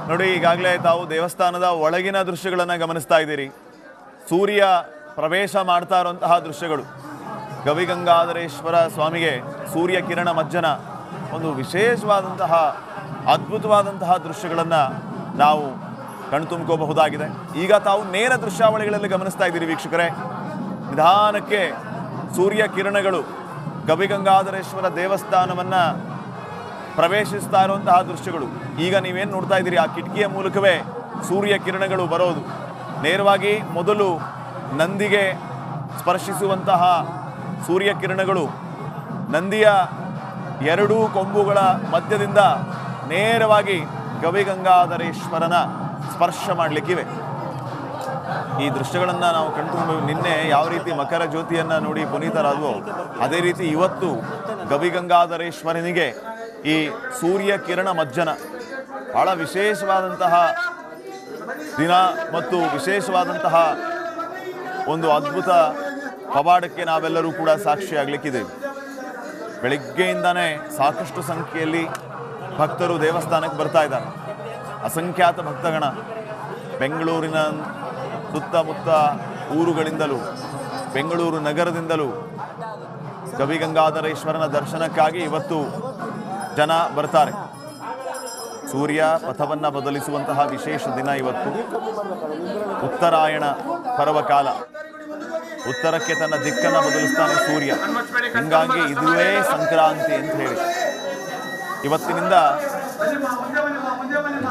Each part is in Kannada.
ನೋಡಿ, ಈಗಾಗಲೇ ತಾವು ದೇವಸ್ಥಾನದ ಒಳಗಿನ ದೃಶ್ಯಗಳನ್ನು ಗಮನಿಸ್ತಾ ಇದ್ದೀರಿ. ಸೂರ್ಯ ಪ್ರವೇಶ ಮಾಡ್ತಾ ಇರುವಂತಹ ದೃಶ್ಯಗಳು. ಗವಿಗಂಗಾಧರೇಶ್ವರ ಸ್ವಾಮಿಗೆ ಸೂರ್ಯ ಕಿರಣ ಮಜ್ಜನ ಒಂದು ವಿಶೇಷವಾದಂತಹ ಅದ್ಭುತವಾದಂತಹ ದೃಶ್ಯಗಳನ್ನು ನಾವು ಕಣ್ತುಂಬ್ಕೋಬಹುದಾಗಿದೆ. ಈಗ ತಾವು ನೇರ ದೃಶ್ಯಾವಳಿಗಳಲ್ಲಿ ಗಮನಿಸ್ತಾ ಇದ್ದೀರಿ ವೀಕ್ಷಕರೇ. ನಿಧಾನಕ್ಕೆ ಸೂರ್ಯ ಕಿರಣಗಳು ಗವಿಗಂಗಾಧರೇಶ್ವರ ದೇವಸ್ಥಾನವನ್ನು ಪ್ರವೇಶಿಸ್ತಾ ಇರುವಂತಹ ದೃಶ್ಯಗಳು. ಈಗ ನೀವೇನು ನೋಡ್ತಾ ಇದ್ದೀರಿ, ಆ ಕಿಟಕಿಯ ಮೂಲಕವೇ ಸೂರ್ಯ ಕಿರಣಗಳು ಬರೋದು. ನೇರವಾಗಿ ಮೊದಲು ನಂದಿಗೆ ಸ್ಪರ್ಶಿಸುವಂತಹ ಸೂರ್ಯ ಕಿರಣಗಳು ನಂದಿಯ ಎರಡೂ ಕೊಂಬುಗಳ ಮಧ್ಯದಿಂದ ನೇರವಾಗಿ ಗವಿಗಂಗಾಧರೇಶ್ವರನ ಸ್ಪರ್ಶ ಮಾಡಲಿಕ್ಕಿವೆ. ಈ ದೃಶ್ಯಗಳನ್ನು ನಾವು ಕಣ್ತುಂಬ ನಿನ್ನೆ ಯಾವ ರೀತಿ ಮಕರ ಜ್ಯೋತಿಯನ್ನು ನೋಡಿ ಪುನೀತರಾದವೋ ಅದೇ ರೀತಿ ಇವತ್ತು ಗವಿಗಂಗಾಧರೇಶ್ವರನಿಗೆ ಈ ಸೂರ್ಯ ಕಿರಣ ಮಜ್ಜನ ಬಹಳ ವಿಶೇಷವಾದಂತಹ ದಿನ ಮತ್ತು ವಿಶೇಷವಾದಂತಹ ಒಂದು ಅದ್ಭುತ ಪವಾಡಕ್ಕೆ ನಾವೆಲ್ಲರೂ ಕೂಡ ಸಾಕ್ಷಿಯಾಗಲಿಕ್ಕಿದೆ. ಬೆಳಿಗ್ಗೆಯಿಂದನೇ ಸಾಕಷ್ಟು ಸಂಖ್ಯೆಯಲ್ಲಿ ಭಕ್ತರು ದೇವಸ್ಥಾನಕ್ಕೆ ಬರ್ತಾ ಇದ್ದಾರೆ. ಅಸಂಖ್ಯಾತ ಭಕ್ತಗಣ ಬೆಂಗಳೂರಿನ ಸುತ್ತಮುತ್ತ ಊರುಗಳಿಂದಲೂ ಬೆಂಗಳೂರು ನಗರದಿಂದಲೂ ಗವಿಗಂಗಾಧರೇಶ್ವರನ ದರ್ಶನಕ್ಕಾಗಿ ಇವತ್ತು ಜನ ಬರ್ತಾರೆ. ಸೂರ್ಯ ಪಥವನ್ನು ಬದಲಿಸುವಂತಹ ವಿಶೇಷ ದಿನ ಇವತ್ತು. ಉತ್ತರಾಯಣ ಪರ್ವಕಾಲ. ಉತ್ತರಕ್ಕೆ ತನ್ನ ದಿಕ್ಕನ್ನು ಬದಲಿಸ್ತಾನೆ ಸೂರ್ಯ. ಹೀಗಾಗಿ ಇದುವೇ ಸಂಕ್ರಾಂತಿ ಅಂತ ಹೇಳಿ ಇವತ್ತಿನಿಂದ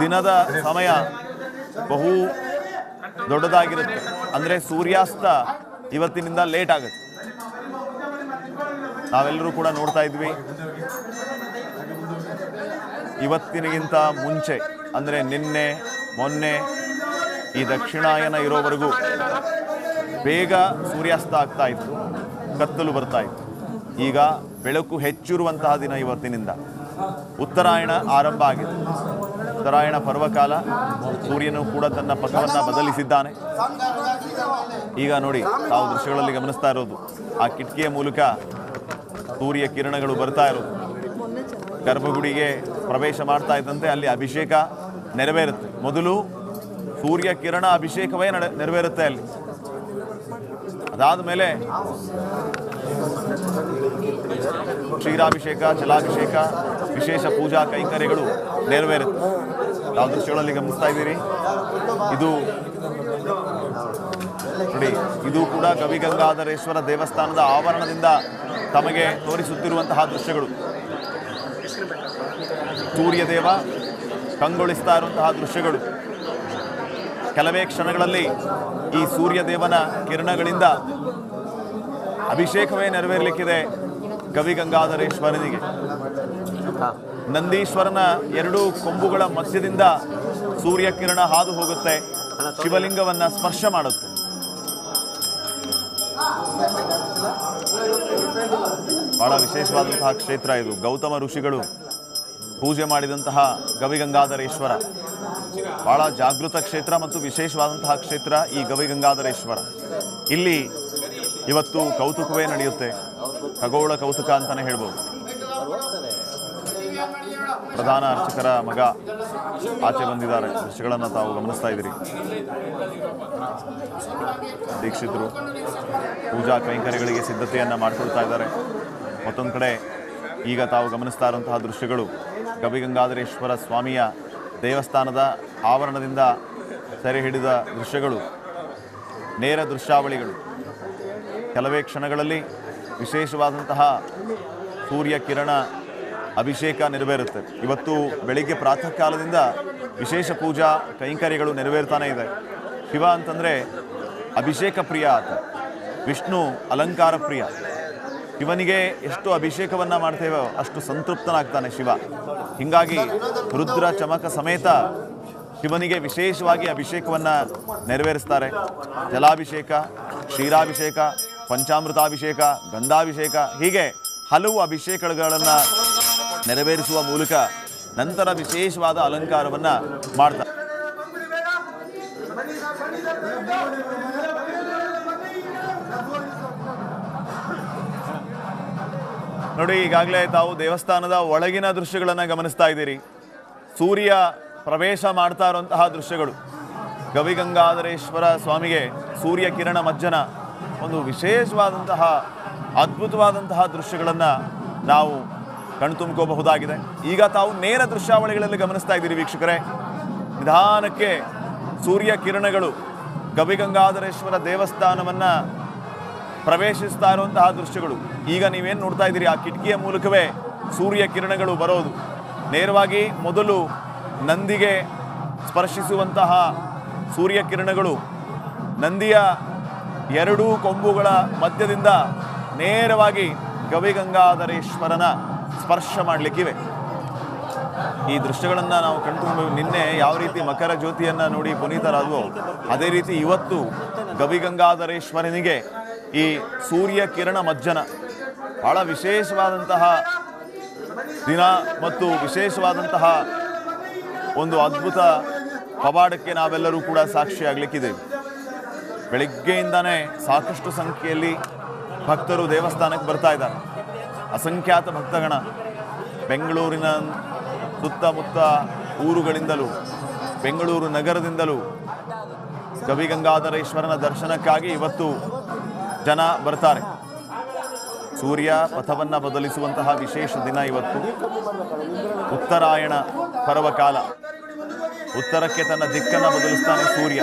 ದಿನದ ಸಮಯ ಬಹು ದೊಡ್ಡದಾಗಿರುತ್ತೆ. ಅಂದರೆ ಸೂರ್ಯಾಸ್ತ ಇವತ್ತಿನಿಂದ ಲೇಟ್ ಆಗುತ್ತೆ. ನಾವೆಲ್ಲರೂ ಕೂಡ ನೋಡ್ತಾ ಇದ್ವಿ, ಇವತ್ತಿನಗಿಂತ ಮುಂಚೆ ಅಂದರೆ ನಿನ್ನೆ ಮೊನ್ನೆ ಈ ದಕ್ಷಿಣಾಯನ ಇರೋವರೆಗೂ ಬೇಗ ಸೂರ್ಯಾಸ್ತ ಆಗ್ತಾ ಇತ್ತು, ಕತ್ತಲು ಬರ್ತಾ ಇತ್ತು. ಈಗ ಬೆಳಕು ಹೆಚ್ಚಿರುವಂತಹ ದಿನ ಇವತ್ತಿನಿಂದ. ಉತ್ತರಾಯಣ ಆರಂಭ ಆಗಿದೆ. ಉತ್ತರಾಯಣ ಪರ್ವಕಾಲ. ಸೂರ್ಯನು ಕೂಡ ತನ್ನ ಪಥವನ್ನು ಬದಲಿಸಿದ್ದಾನೆ. ಈಗ ನೋಡಿ, ತಾವು ದೃಶ್ಯಗಳಲ್ಲಿ ಗಮನಿಸ್ತಾ ಇರೋದು ಆ ಕಿಟಕಿಯ ಮೂಲಕ ಸೂರ್ಯ ಕಿರಣಗಳು ಬರ್ತಾ ಇರೋದು. ಗರ್ಭಗುಡಿಗೆ ಪ್ರವೇಶ ಮಾಡ್ತಾ ಇದ್ದಂತೆ ಅಲ್ಲಿ ಅಭಿಷೇಕ ನೆರವೇರುತ್ತೆ. ಮೊದಲು ಸೂರ್ಯ ಕಿರಣ ಅಭಿಷೇಕವೇ ನೆರವೇರುತ್ತೆ ಅಲ್ಲಿ. ಅದಾದ ಮೇಲೆ ಕ್ಷೀರಾಭಿಷೇಕ, ಜಲಾಭಿಷೇಕ, ವಿಶೇಷ ಪೂಜಾ ಕೈಂಕರ್ಯಗಳು ನೆರವೇರುತ್ತೆ. ಯಾವ ದೃಶ್ಯಗಳಲ್ಲಿ ಗಮನಿಸ್ತಾ ಇದ್ದೀರಿ, ಇದು ನೋಡಿ, ಇದು ಕೂಡ ಗವಿಗಂಗಾಧರೇಶ್ವರ ದೇವಸ್ಥಾನದ ಆವರಣದಿಂದ ತಮಗೆ ತೋರಿಸುತ್ತಿರುವಂತಹ ದೃಶ್ಯಗಳು. ಸೂರ್ಯದೇವ ಕಂಗೊಳಿಸ್ತಾ ಇರುವಂತಹ ದೃಶ್ಯಗಳು. ಕೆಲವೇ ಕ್ಷಣಗಳಲ್ಲಿ ಈ ಸೂರ್ಯದೇವನ ಕಿರಣಗಳಿಂದ ಅಭಿಷೇಕವೇ ನೆರವೇರಲಿಕ್ಕಿದೆ ಗವಿಗಂಗಾಧರೇಶ್ವರನಿಗೆ. ನಂದೀಶ್ವರನ ಎರಡೂ ಕೊಂಬುಗಳ ಮಧ್ಯದಿಂದ ಸೂರ್ಯ ಕಿರಣ ಹಾದು ಹೋಗುತ್ತೆ, ಶಿವಲಿಂಗವನ್ನ ಸ್ಪರ್ಶ ಮಾಡುತ್ತೆ. ಬಹಳ ವಿಶೇಷವಾದಂತಹ ಕ್ಷೇತ್ರ ಇದು. ಗೌತಮ ಋಷಿಗಳು ಪೂಜೆ ಮಾಡಿದಂತಹ ಗವಿಗಂಗಾಧರೇಶ್ವರ ಬಹಳ ಜಾಗೃತ ಕ್ಷೇತ್ರ ಮತ್ತು ವಿಶೇಷವಾದಂತಹ ಕ್ಷೇತ್ರ ಈ ಗವಿಗಂಗಾಧರೇಶ್ವರ. ಇಲ್ಲಿ ಇವತ್ತು ಕೌತುಕವೇ ನಡೆಯುತ್ತೆ. ಖಗೋಳ ಕೌತುಕ ಅಂತಾನೆ ಹೇಳ್ಬೋದು. ಪ್ರಧಾನ ಅರ್ಚಕರ ಮಗ ಆಚೆ ಬಂದಿದ್ದಾರೆ. ದೃಶ್ಯಗಳನ್ನು ತಾವು ಗಮನಿಸ್ತಾ ಇದ್ದೀರಿ. ದೀಕ್ಷಿತರು ಪೂಜಾ ಕೈಂಕರ್ಯಗಳಿಗೆ ಸಿದ್ಧತೆಯನ್ನು ಮಾಡಿಕೊಳ್ತಾ ಇದ್ದಾರೆ. ಮತ್ತೊಂದು ಕಡೆ ಈಗ ತಾವು ಗಮನಿಸ್ತಾ ಇರುವಂತಹ ದೃಶ್ಯಗಳು ಗವಿಗಂಗಾಧರೇಶ್ವರ ಸ್ವಾಮಿಯ ದೇವಸ್ಥಾನದ ಆವರಣದಿಂದ ಸೆರೆ ಹಿಡಿದ ದೃಶ್ಯಗಳು, ನೇರ ದೃಶ್ಯಾವಳಿಗಳು. ಕೆಲವೇ ಕ್ಷಣಗಳಲ್ಲಿ ವಿಶೇಷವಾದಂತಹ ಸೂರ್ಯ ಕಿರಣ ಅಭಿಷೇಕ ನೆರವೇರುತ್ತೆ. ಇವತ್ತು ಬೆಳಿಗ್ಗೆ ಪ್ರಾತಃ ಕಾಲದಿಂದ ವಿಶೇಷ ಪೂಜಾ ಕೈಂಕರ್ಯಗಳು ನೆರವೇರ್ತಾನೆ ಇದೆ. ಶಿವ ಅಂತಂದರೆ ಅಭಿಷೇಕ ಪ್ರಿಯ ಆತ, ವಿಷ್ಣು ಅಲಂಕಾರ ಪ್ರಿಯ. ಶಿವನಿಗೆ ಎಷ್ಟು ಅಭಿಷೇಕವನ್ನು ಮಾಡ್ತೇವೋ ಅಷ್ಟು ಸಂತೃಪ್ತನಾಗ್ತಾನೆ ಶಿವ. ಹೀಗಾಗಿ ರುದ್ರ ಚಮಕ ಸಮೇತ ಶಿವನಿಗೆ ವಿಶೇಷವಾಗಿ ಅಭಿಷೇಕವನ್ನು ನೆರವೇರಿಸ್ತಾರೆ. ಜಲಾಭಿಷೇಕ, ಕ್ಷೀರಾಭಿಷೇಕ, ಪಂಚಾಮೃತಾಭಿಷೇಕ, ಗಂಧಾಭಿಷೇಕ, ಹೀಗೆ ಹಲವು ಅಭಿಷೇಕಗಳನ್ನು ನೆರವೇರಿಸುವ ಮೂಲಕ ನಂತರ ವಿಶೇಷವಾದ ಅಲಂಕಾರವನ್ನು ಮಾಡ್ತಾರೆ. ನೋಡಿ, ಈಗಾಗಲೇ ತಾವು ದೇವಸ್ಥಾನದ ಒಳಗಿನ ದೃಶ್ಯಗಳನ್ನು ಗಮನಿಸ್ತಾ ಇದ್ದೀರಿ. ಸೂರ್ಯ ಪ್ರವೇಶ ಮಾಡ್ತಾ ಇರುವಂತಹ ದೃಶ್ಯಗಳು. ಗವಿಗಂಗಾಧರೇಶ್ವರ ಸ್ವಾಮಿಗೆ ಸೂರ್ಯ ಕಿರಣ ಮಜ್ಜನ ಒಂದು ವಿಶೇಷವಾದಂತಹ ಅದ್ಭುತವಾದಂತಹ ದೃಶ್ಯಗಳನ್ನು ನಾವು ಕಣ್ತುಂಬ್ಕೋಬಹುದಾಗಿದೆ. ಈಗ ತಾವು ನೇರ ದೃಶ್ಯಾವಳಿಗಳಲ್ಲಿ ಗಮನಿಸ್ತಾ ಇದ್ದೀರಿ ವೀಕ್ಷಕರೇ. ನಿಧಾನಕ್ಕೆ ಸೂರ್ಯ ಕಿರಣಗಳು ಗವಿಗಂಗಾಧರೇಶ್ವರ ದೇವಸ್ಥಾನವನ್ನು ಪ್ರವೇಶಿಸ್ತಾ ಇರುವಂತಹ ದೃಶ್ಯಗಳು. ಈಗ ನೀವೇನು ನೋಡ್ತಾ ಇದ್ದೀರಿ, ಆ ಕಿಟಕಿಯ ಮೂಲಕವೇ ಸೂರ್ಯ ಕಿರಣಗಳು ಬರೋದು. ನೇರವಾಗಿ ಮೊದಲು ನಂದಿಗೆ ಸ್ಪರ್ಶಿಸುವಂತಹ ಸೂರ್ಯ ಕಿರಣಗಳು ನಂದಿಯ ಎರಡೂ ಕೊಂಬುಗಳ ಮಧ್ಯದಿಂದ ನೇರವಾಗಿ ಗವಿಗಂಗಾಧರೇಶ್ವರನ ಸ್ಪರ್ಶ ಮಾಡಲಿಕ್ಕಿವೆ. ಈ ದೃಶ್ಯಗಳನ್ನು ನಾವು ಕಂಡು ನಿನ್ನೆ ಯಾವ ರೀತಿ ಮಕರ ಜ್ಯೋತಿಯನ್ನು ನೋಡಿ ಪುನೀತರಾದವೋ ಅದೇ ರೀತಿ ಇವತ್ತು ಗವಿಗಂಗಾಧರೇಶ್ವರನಿಗೆ ಈ ಸೂರ್ಯ ಕಿರಣ ಮಜ್ಜನ ಬಹಳ ವಿಶೇಷವಾದಂತಹ ದಿನ ಮತ್ತು ವಿಶೇಷವಾದಂತಹ ಒಂದು ಅದ್ಭುತ ಪವಾಡಕ್ಕೆ ನಾವೆಲ್ಲರೂ ಕೂಡ ಸಾಕ್ಷಿಯಾಗಲಿಕ್ಕಿದ್ದೇವೆ. ಬೆಳಿಗ್ಗೆಯಿಂದಾನೇ ಸಾಕಷ್ಟು ಸಂಖ್ಯೆಯಲ್ಲಿ ಭಕ್ತರು ದೇವಸ್ಥಾನಕ್ಕೆ ಬರ್ತಾ ಇದ್ದಾರೆ. ಅಸಂಖ್ಯಾತ ಭಕ್ತಗಣ ಬೆಂಗಳೂರಿನ ಸುತ್ತಮುತ್ತ ಊರುಗಳಿಂದಲೂ ಬೆಂಗಳೂರು ನಗರದಿಂದಲೂ ಗವಿಗಂಗಾಧರೇಶ್ವರನ ದರ್ಶನಕ್ಕಾಗಿ ಇವತ್ತು ಜನ ಬರ್ತಾರೆ. ಸೂರ್ಯ ಪಥವನ್ನು ಬದಲಿಸುವಂತಹ ವಿಶೇಷ ದಿನ ಇವತ್ತು. ಉತ್ತರಾಯಣ ಪರ್ವಕಾಲ. ಉತ್ತರಕ್ಕೆ ತನ್ನ ದಿಕ್ಕನ್ನು ಬದಲಿಸ್ತಾನೆ ಸೂರ್ಯ.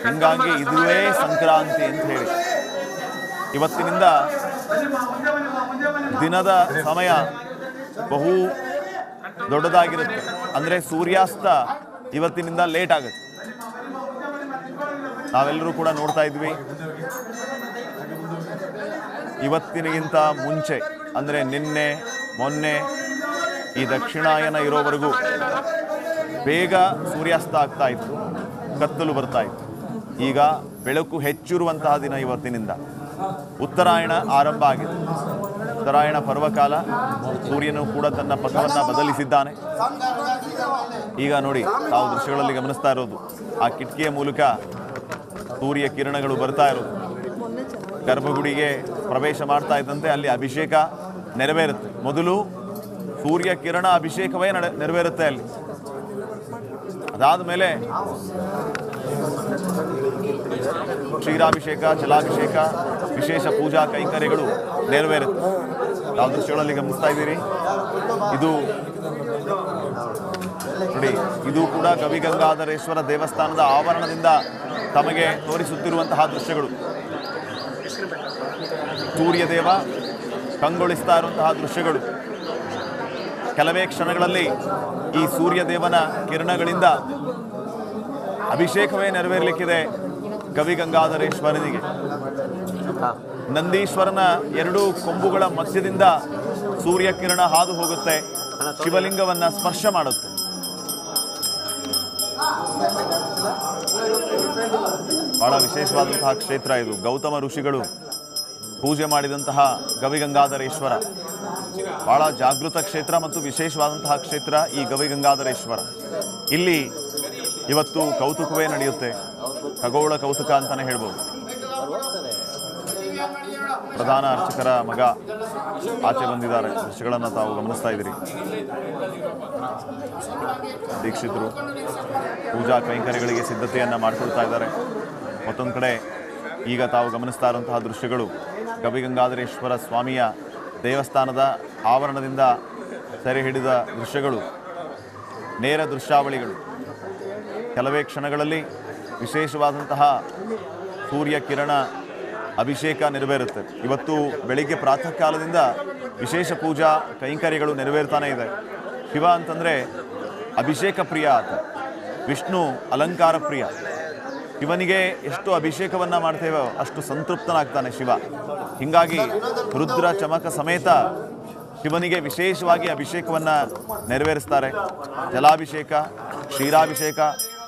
ಹೀಗಾಗಿ ಇದುವೇ ಸಂಕ್ರಾಂತಿ ಅಂತ ಹೇಳಿ ಇವತ್ತಿನಿಂದ ದಿನದ ಸಮಯ ಬಹು ದೊಡ್ಡದಾಗಿರುತ್ತೆ. ಅಂದರೆ ಸೂರ್ಯಾಸ್ತ ಇವತ್ತಿನಿಂದ ಲೇಟ್ ಆಗುತ್ತೆ. ನಾವೆಲ್ಲರೂ ಕೂಡ ನೋಡ್ತಾ ಇದ್ವಿ, ಇವತ್ತಿನಿಗಿಂತ ಮುಂಚೆ ಅಂದರೆ ನಿನ್ನೆ ಮೊನ್ನೆ ಈ ದಕ್ಷಿಣಾಯನ ಇರೋವರೆಗೂ ಬೇಗ ಸೂರ್ಯಾಸ್ತ ಆಗ್ತಾ ಇತ್ತು, ಕತ್ತಲು ಬರ್ತಾ ಇತ್ತು. ಈಗ ಬೆಳಕು ಹೆಚ್ಚಿರುವಂತಹ ದಿನ ಇವತ್ತಿನಿಂದ. ಉತ್ತರಾಯಣ ಆರಂಭ ಆಗಿದೆ. ಉತ್ತರಾಯಣ ಪರ್ವಕಾಲ. ಸೂರ್ಯನು ಕೂಡ ತನ್ನ ಪಥವನ್ನು ಬದಲಿಸಿದ್ದಾನೆ. ಈಗ ನೋಡಿ, ತಾವು ದೃಶ್ಯಗಳಲ್ಲಿ ಗಮನಿಸ್ತಾ ಇರೋದು ಆ ಕಿಟಕಿಯ ಮೂಲಕ ಸೂರ್ಯ ಕಿರಣಗಳು ಬರ್ತಾ ಇರೋದು. ಗರ್ಭಗುಡಿಗೆ ಪ್ರವೇಶ ಮಾಡ್ತಾ ಇದ್ದಂತೆ ಅಲ್ಲಿ ಅಭಿಷೇಕ ನೆರವೇರುತ್ತೆ. ಮೊದಲು ಸೂರ್ಯ ಕಿರಣ ಅಭಿಷೇಕವೇ ನೆರವೇರುತ್ತೆ ಅಲ್ಲಿ. ಅದಾದ ಮೇಲೆ ಕ್ಷೀರಾಭಿಷೇಕ, ಜಲಾಭಿಷೇಕ, ವಿಶೇಷ ಪೂಜಾ ಕೈಂಕರ್ಯಗಳು ನೆರವೇರುತ್ತೆ. ಯಾವ ದೃಶ್ಯಗಳಲ್ಲಿ ಗಮನಿಸ್ತಾ ಇದ್ದೀರಿ, ಇದು ನೋಡಿ, ಇದು ಕೂಡ ಗವಿಗಂಗಾಧರೇಶ್ವರ ದೇವಸ್ಥಾನದ ಆವರಣದಿಂದ ತಮಗೆ ತೋರಿಸುತ್ತಿರುವಂತಹ ದೃಶ್ಯಗಳು. ಸೂರ್ಯದೇವ ಕಂಗೊಳಿಸ್ತಾ ಇರುವಂತಹ ದೃಶ್ಯಗಳು. ಕೆಲವೇ ಕ್ಷಣಗಳಲ್ಲಿ ಈ ಸೂರ್ಯದೇವನ ಕಿರಣಗಳಿಂದ ಅಭಿಷೇಕವೇ ನೆರವೇರಲಿಕ್ಕಿದೆ ಗವಿಗಂಗಾಧರೇಶ್ವರನಿಗೆ. ನಂದೀಶ್ವರನ ಎರಡೂ ಕೊಂಬುಗಳ ಮಧ್ಯದಿಂದ ಸೂರ್ಯ ಕಿರಣ ಹಾದು ಹೋಗುತ್ತೆ, ಶಿವಲಿಂಗವನ್ನ ಸ್ಪರ್ಶ ಮಾಡುತ್ತೆ. ಬಹಳ ವಿಶೇಷವಾದಂತಹ ಕ್ಷೇತ್ರ ಇದು. ಗೌತಮ ಋಷಿಗಳು ಪೂಜೆ ಮಾಡಿದಂತಹ ಗವಿಗಂಗಾಧರೇಶ್ವರ ಬಹಳ ಜಾಗೃತ ಕ್ಷೇತ್ರ ಮತ್ತು ವಿಶೇಷವಾದಂತಹ ಕ್ಷೇತ್ರ ಈ ಗವಿಗಂಗಾಧರೇಶ್ವರ. ಇಲ್ಲಿ ಇವತ್ತು ಕೌತುಕವೇ ನಡೆಯುತ್ತೆ. ಖಗೋಳ ಕೌತುಕ ಅಂತಾನೆ ಹೇಳ್ಬೋದು. ಪ್ರಧಾನ ಅರ್ಚಕರ ಮಗ ಆಚೆ ಬಂದಿದ್ದಾರೆ. ದೃಶ್ಯಗಳನ್ನು ತಾವು ಗಮನಿಸ್ತಾ ಇದ್ದೀರಿ. ದೀಕ್ಷಿತರು ಪೂಜಾ ಕೈಂಕರ್ಯಗಳಿಗೆ ಸಿದ್ಧತೆಯನ್ನು ಮಾಡಿಕೊಳ್ತಾ ಇದ್ದಾರೆ. ಮತ್ತೊಂದು ಕಡೆ ಈಗ ತಾವು ಗಮನಿಸ್ತಾ ಇರುವಂತಹ ದೃಶ್ಯಗಳು ಗವಿಗಂಗಾಧರೇಶ್ವರ ಸ್ವಾಮಿಯ ದೇವಸ್ಥಾನದ ಆವರಣದಿಂದ ಸೆರೆ ಹಿಡಿದ ದೃಶ್ಯಗಳು, ನೇರ ದೃಶ್ಯಾವಳಿಗಳು. ಕೆಲವೇ ಕ್ಷಣಗಳಲ್ಲಿ ವಿಶೇಷವಾದಂತಹ ಸೂರ್ಯ ಕಿರಣ ಅಭಿಷೇಕ ನೆರವೇರುತ್ತೆ. ಇವತ್ತು ಬೆಳಿಗ್ಗೆ ಪ್ರಾತಃ ಕಾಲದಿಂದ ವಿಶೇಷ ಪೂಜಾ ಕೈಂಕರ್ಯಗಳು ನೆರವೇರ್ತಾನೆ ಇದೆ. ಶಿವ ಅಂತಂದರೆ ಅಭಿಷೇಕ ಪ್ರಿಯ ಆತ, ವಿಷ್ಣು ಅಲಂಕಾರ ಪ್ರಿಯ. ಶಿವನಿಗೆ ಎಷ್ಟು ಅಭಿಷೇಕವನ್ನು ಮಾಡ್ತೇವೋ ಅಷ್ಟು ಸಂತೃಪ್ತನಾಗ್ತಾನೆ ಶಿವ. ಹೀಗಾಗಿ ರುದ್ರ ಚಮಕ ಸಮೇತ ಶಿವನಿಗೆ ವಿಶೇಷವಾಗಿ ಅಭಿಷೇಕವನ್ನು ನೆರವೇರಿಸ್ತಾರೆ. ಜಲಾಭಿಷೇಕ, ಕ್ಷೀರಾಭಿಷೇಕ,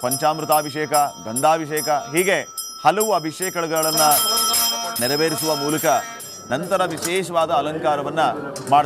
ಪಂಚಾಮೃತಾಭಿಷೇಕ, ಗಂಧಾಭಿಷೇಕ, ಹೀಗೆ ಹಲವು ಅಭಿಷೇಕಗಳನ್ನು ನೆರವೇರಿಸುವ ಮೂಲಕ ನಂತರ ವಿಶೇಷವಾದ ಅಲಂಕಾರವನ್ನು ಮಾಡ್ತಾರೆ.